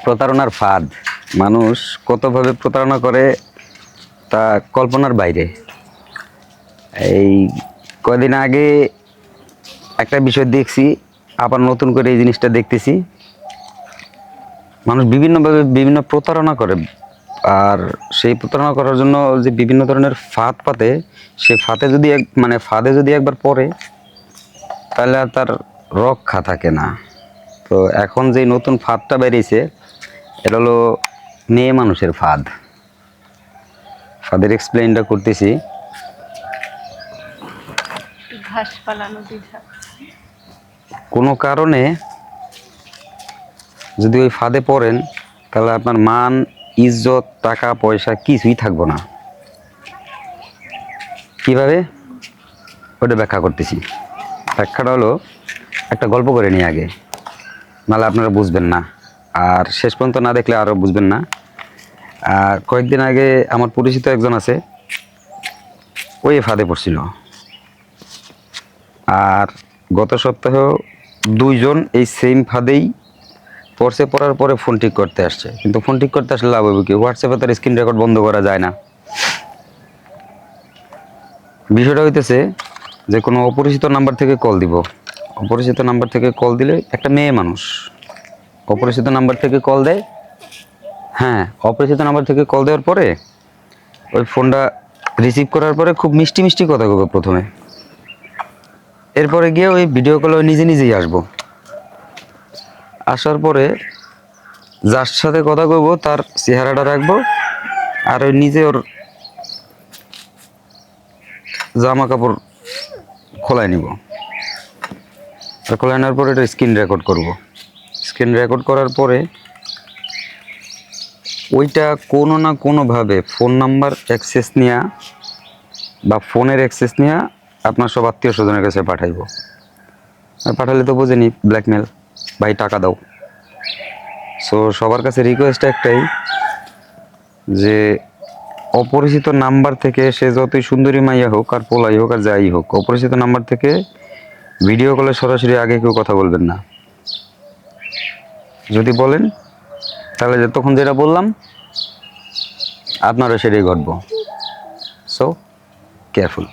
প্রতারণার ফাঁদ। মানুষ কতভাবে প্রতারণা করে তা কল্পনার বাইরে। এই কদিন আগে একটা বিষয় দেখছি, আবার নতুন করে এই জিনিসটা দেখতেছি। মানুষ বিভিন্নভাবে বিভিন্ন প্রতারণা করে, আর সেই প্রতারণা করার জন্য যে বিভিন্ন ধরনের ফাঁদ পাতে, সেই ফাঁদে যদি ফাঁদে যদি একবার পড়ে তাহলে আর তার রক্ষা থাকে না। তো এখন যে নতুন ফাঁদটা বেরিয়েছে, এটা হলো মেয়ে মানুষের ফাঁদ। ফাঁদের এক্সপ্লেইনটা করতেছি। ঘাস পালানো দ্বিধা। কোনো কারণে যদি ওই ফাঁদে পড়েন তাহলে আপনার মান, ইজ্জত, টাকা পয়সা কিছুই থাকবো না। কিভাবে ওটা ব্যাখ্যা করতেছি। ব্যাখ্যাটা হলো, একটা গল্প করে নিই আগে, নাহলে আপনারা বুঝবেন না, আর শেষ পর্যন্ত না দেখলে আরও বুঝবেন না। আর কয়েকদিন আগে আমার পরিচিত একজন আছে, ওই ফাঁদে পড়ছিল। আর গত সপ্তাহেও দুইজন এই সেম ফাঁদেই পড়ছে। পড়ার পরে ফোন ঠিক করতে আসছে, কিন্তু ফোন ঠিক করতে আসলে লাভ হবে কি? হোয়াটসঅ্যাপে তার স্ক্রিন রেকর্ড বন্ধ করা যায় না। বিষয়টা হইতেছে যে কোনো অপরিচিত নাম্বার থেকে কল দিব। অপরিচিত নাম্বার থেকে কল দিলে, একটা মেয়ে মানুষ অপরিচিত নাম্বার থেকে কল দেয়। হ্যাঁ, অপরিচিত নাম্বার থেকে কল দেওয়ার পরে ওই ফোনটা রিসিভ করার পরে খুব মিষ্টি মিষ্টি কথা বলবো প্রথমে। এরপরে গিয়ে ওই ভিডিও কলে নিজে নিজেই আসবো। আসার পরে যার সাথে কথা কইবো তার চেহারাটা রাখবো, আর ওই নিজে ওর জামা কাপড় খোলায় নিব। আর খোলায় নেওয়ার পরে এটা স্ক্রিন রেকর্ড করব। স্ক্রিন রেকর্ড করার পরে ওইটা কোনো না কোনোভাবে ফোন নাম্বার অ্যাক্সেস নেওয়া বা ফোনের অ্যাক্সেস নেওয়া আপনার সব আত্মীয় স্বজনের কাছে পাঠাইব। আর পাঠালে তো বোঝেনি, ব্ল্যাকমেল, ভাই টাকা দাও। সো সবার কাছে রিকোয়েস্ট একটাই, যে অপরিচিত নাম্বার থেকে, সে যতই সুন্দরী মাইয়া হোক আর পোলাই হোক আর যাই হোক, অপরিচিত নাম্বার থেকে ভিডিও কলে সরাসরি আগে কেউ কথা বলবেন না। যদি বলেন তাহলে তখন যেটা বললাম আপনারা সেটাই ঘটবো। So careful.